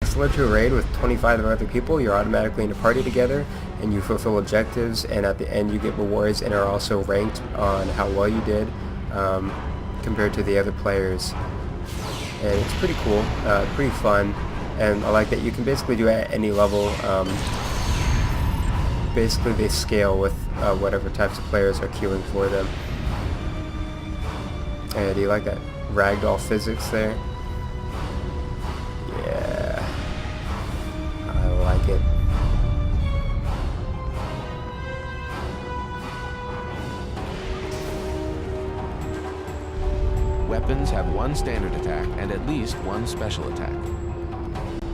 select to a raid with 25 other people, you're automatically in a party together, and you fulfill objectives, and at the end you get rewards and are also ranked on how well you did compared to the other players. And it's pretty cool, pretty fun, and I like that you can basically do it at any level. Basically they scale with whatever types of players are queuing for them. And do you like that ragdoll physics there? Yeah, I like it. Weapons have one standard attack and at least one special attack.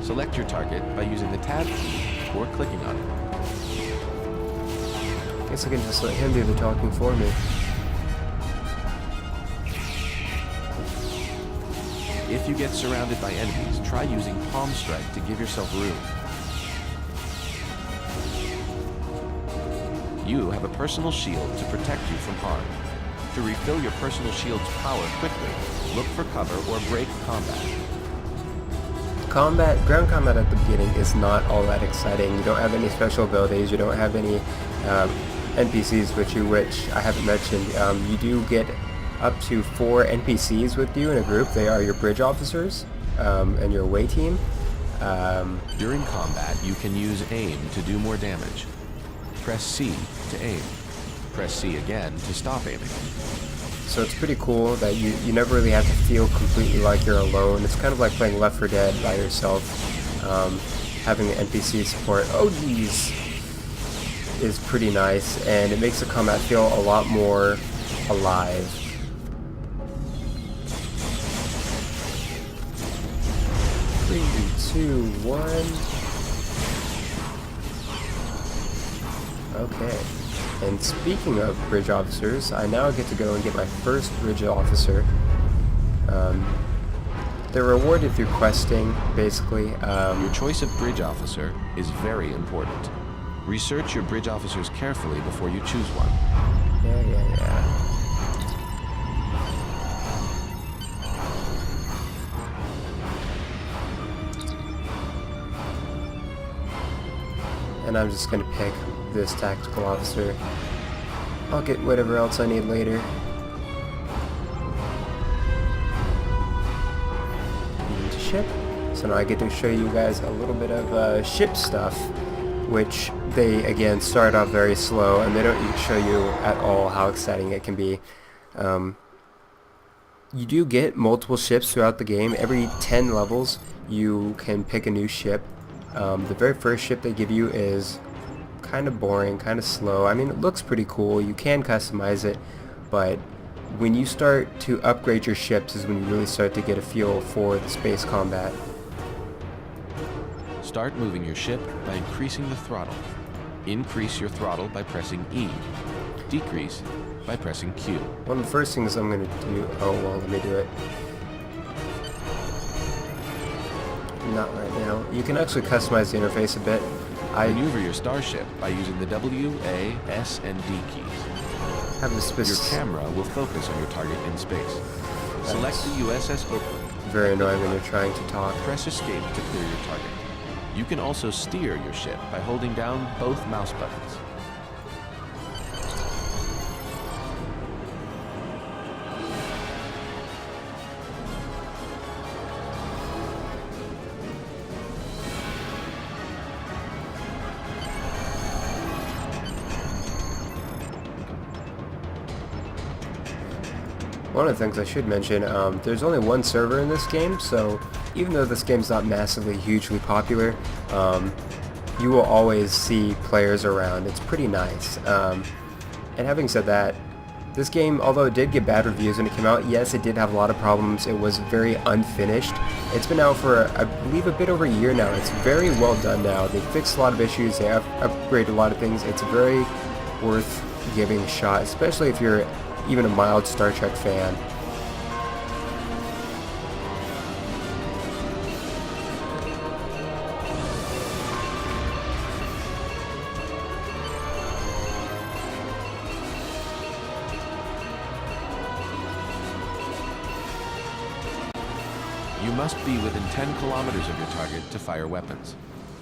Select your target by using the tab key or clicking on it. Guess I can just let him do the talking for me. If you get surrounded by enemies, try using Palm Strike to give yourself room. You have a personal shield to protect you from harm. To refill your personal shield's power quickly, look for cover or break combat. Ground combat at the beginning is not all that exciting. You don't have any special abilities, you don't have any NPCs with you, which I haven't mentioned. You do get up to 4 NPCs with you in a group. They are your bridge officers and your away team. During combat, you can use aim to do more damage. Press C to aim. Press C again to stop aiming. So it's pretty cool that you never really have to feel completely like you're alone. It's kind of like playing Left 4 Dead by yourself. Having the NPC support, oh geez, is pretty nice, and it makes the combat feel a lot more alive. Three, two, one. Okay. And speaking of bridge officers, I now get to go and get my first bridge officer. They're rewarded through questing, basically. Your choice of bridge officer is very important. Research your bridge officers carefully before you choose one. Yeah. And I'm just gonna pick this tactical officer. I'll get whatever else I need later. Into ship. So now I get to show you guys a little bit of ship stuff, which they again start off very slow, and they don't show you at all how exciting it can be. You do get multiple ships throughout the game. Every 10 levels you can pick a new ship. The very first ship they give you is kind of boring, kind of slow. I mean, it looks pretty cool. You can customize it, but when you start to upgrade your ships is when you really start to get a feel for the space combat. Start moving your ship by increasing the throttle. Increase your throttle by pressing E. Decrease by pressing Q. One of the first things I'm going to do... Oh, well, let me do it. Not right now. You can actually customize the interface a bit. Maneuver your starship by using the W, A, S, and D keys. Your camera will focus on your target in space. Select the USS Oakland. Very annoying when you're trying to talk. Press escape to clear your target. You can also steer your ship by holding down both mouse buttons. One of the things I should mention, there's only one server in this game, so even though this game's not massively, hugely popular, you will always see players around. It's pretty nice. And having said that, this game, although it did get bad reviews when it came out, yes, it did have a lot of problems. It was very unfinished. It's been out for, I believe, a bit over a year now. It's very well done now. They fixed a lot of issues. They have upgraded a lot of things. It's very worth giving a shot, especially if you're even a mild Star Trek fan. You must be within 10 kilometers of your target to fire weapons.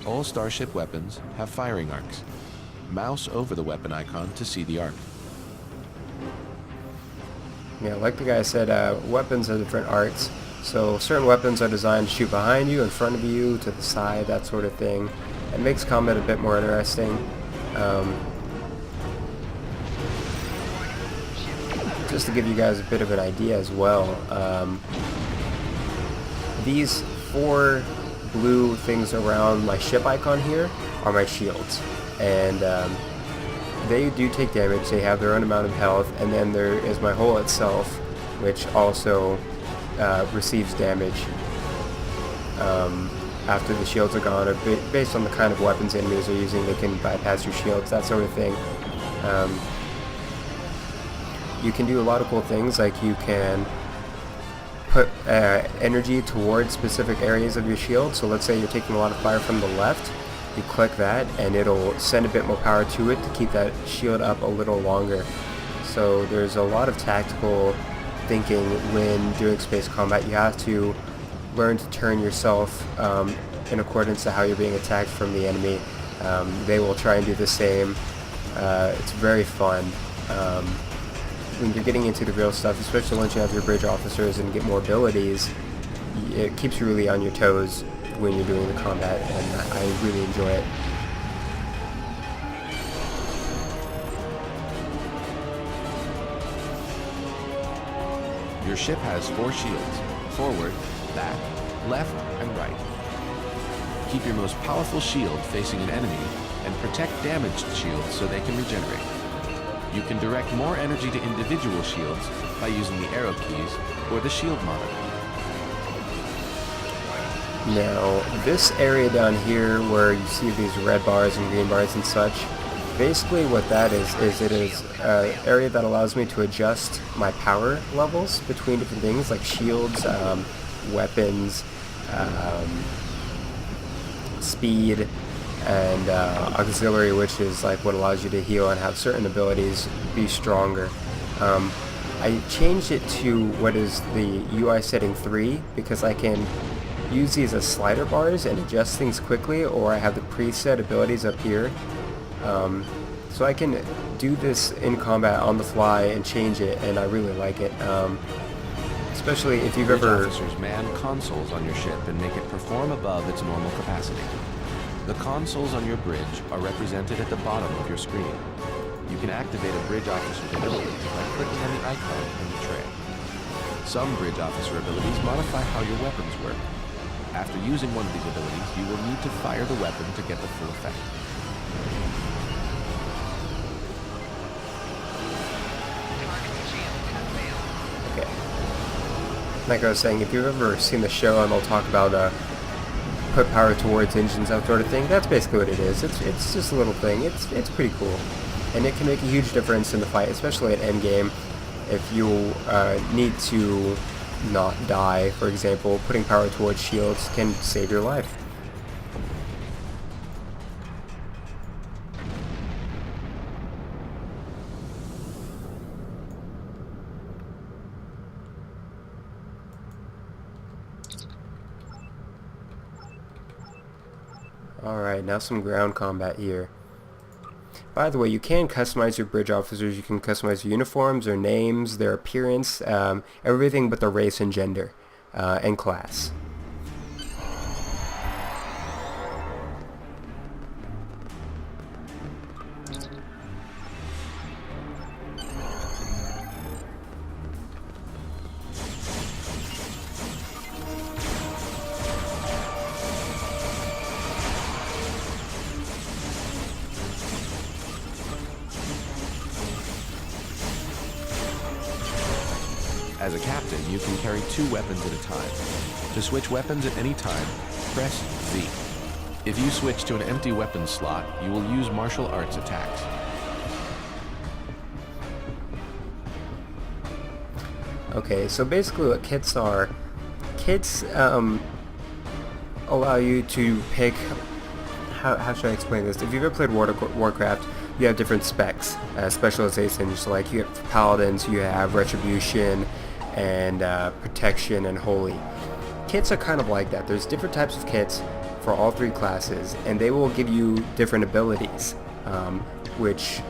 All Starship weapons have firing arcs. Mouse over the weapon icon to see the arc. Yeah, like the guy said, weapons have different arcs. So certain weapons are designed to shoot behind you, in front of you, to the side, that sort of thing. It makes combat a bit more interesting. Just to give you guys a bit of an idea as well, these 4 blue things around my ship icon here are my shields, and they do take damage. They have their own amount of health, and then there is my hull itself, which also receives damage after the shields are gone, or based on the kind of weapons enemies are using. They can bypass your shields, that sort of thing. You can do a lot of cool things, like you can put energy towards specific areas of your shield. So let's say you're taking a lot of fire from the left, you click that and it'll send a bit more power to it to keep that shield up a little longer. So there's a lot of tactical thinking when doing space combat. You have to learn to turn yourself in accordance to how you're being attacked from the enemy. They will try and do the same. It's very fun. When you're getting into the real stuff, especially once you have your bridge officers and get more abilities, it keeps you really on your toes when you're doing the combat, and I really enjoy it. Your ship has 4 shields: forward, back, left, and right. Keep your most powerful shield facing an enemy and protect damaged shields so they can regenerate. You can direct more energy to individual shields by using the arrow keys or the shield monitor. Now, this area down here where you see these red bars and green bars and such, basically what that is it is an area that allows me to adjust my power levels between different things like shields, weapons, speed, and auxiliary, which is like what allows you to heal and have certain abilities be stronger. I changed it to what is the UI setting 3 because I can use these as slider bars and adjust things quickly, or I have the preset abilities up here. So I can do this in combat on the fly and change it, and I really like it. Especially if you've ever... Officers man consoles on your ship and make it perform above its normal capacity. The consoles on your bridge are represented at the bottom of your screen. You can activate a bridge officer's ability by clicking on the icon in the tray. Some bridge officer abilities modify how your weapons work. After using one of these abilities, you will need to fire the weapon to get the full effect. Okay. Like I was saying, if you've ever seen the show and they'll talk about put power towards engines, that sort of thing, that's basically what it is. It's just a little thing. It's pretty cool. And it can make a huge difference in the fight, especially at endgame. If you need to not die, for example, putting power towards shields can save your life. Alright, now some ground combat here. By the way, you can customize your bridge officers. You can customize uniforms, their names, their appearance, everything but the race and gender and class. As a captain, you can carry 2 weapons at a time. To switch weapons at any time, press Z. If you switch to an empty weapon slot, you will use martial arts attacks. Okay, so basically what kits are, allow you to pick, how should I explain this? If you've ever played Warcraft, you have different specs, specializations, like you have paladins, you have retribution, and protection and holy. kits are kind of like that. There's different types of kits for all 3 classes, and they will give you different abilities, which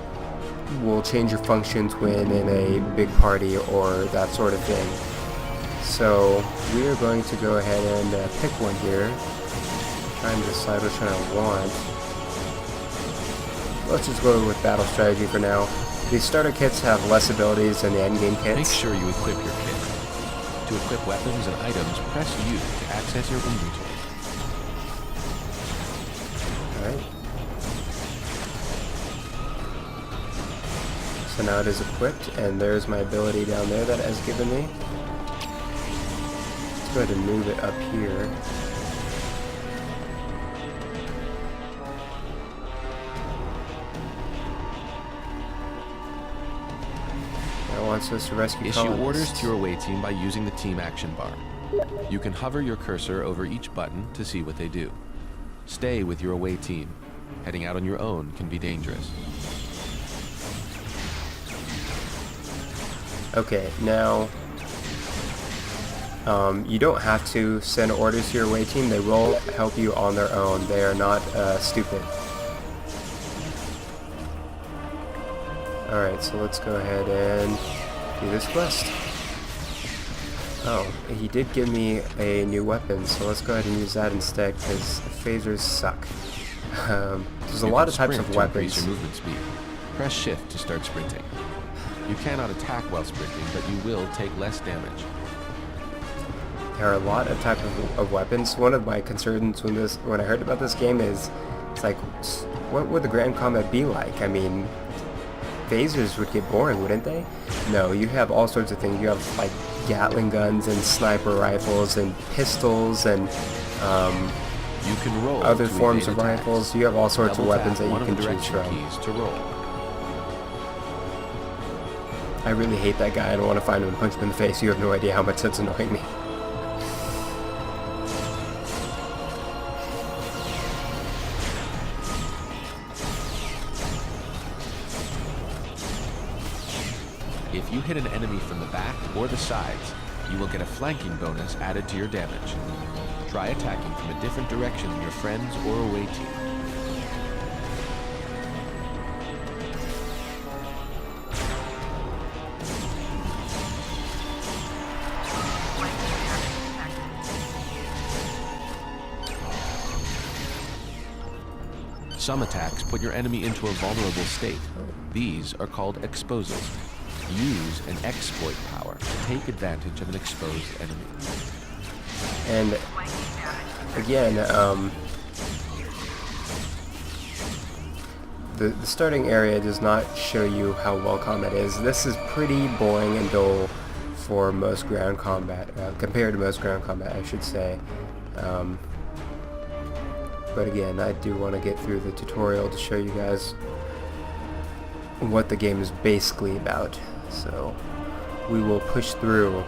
will change your functions when in a big party or that sort of thing. So we are going to go ahead and pick one here. Trying to decide which one I want. Let's just go with battle strategy for now. These starter kits have less abilities than the endgame kits. Make sure you equip your kit. To equip weapons and items, press U to access your inventory. Alright. So now it is equipped, and there's my ability down there that it has given me. Let's go ahead and move it up here. Wants us to rescue Issue colonists. orders to your away team by using the team action bar. You can hover your cursor over each button to see what they do. Stay with your away team. Heading out on your own can be dangerous. Okay, now you don't have to send orders to your away team. They will help you on their own. They are not stupid. Alright, so let's go ahead and do this quest. Oh, he did give me a new weapon, so let's go ahead and use that instead, because phasers suck. There's a lot of types of weapons. Increase your movement speed. Press shift to start sprinting. You cannot attack while sprinting, but you will take less damage. There are a lot of types of weapons. One of my concerns when I heard about this game is, it's like, what would the Grand Combat be like? I mean, phasers would get boring, wouldn't they? No, you have all sorts of things. You have like Gatling guns and sniper rifles and pistols and you can roll other forms of rifles. You have all sorts of weapons that you can choose from. Keys to roll. I really hate that guy. I don't want to find him and punch him in the face. You have no idea how much that's annoying me. If you hit an enemy from the back or the sides, you will get a flanking bonus added to your damage. Try attacking from a different direction than your friends or away team. Some attacks put your enemy into a vulnerable state. These are called exposes. Use an exploit power to take advantage of an exposed enemy. And again, the starting area does not show you how well combat is. This is pretty boring and dull for most ground combat, compared to most ground combat, I should say. But again, I do want to get through the tutorial to show you guys what the game is basically about. So we will push through.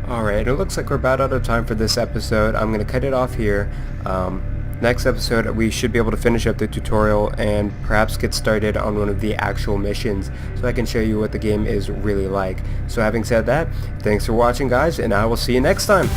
Alright, it looks like we're about out of time for this episode. I'm going to cut it off here. Next episode we should be able to finish up the tutorial and perhaps get started on one of the actual missions so I can show you what the game is really like. So having said that, thanks for watching guys, and I will see you next time.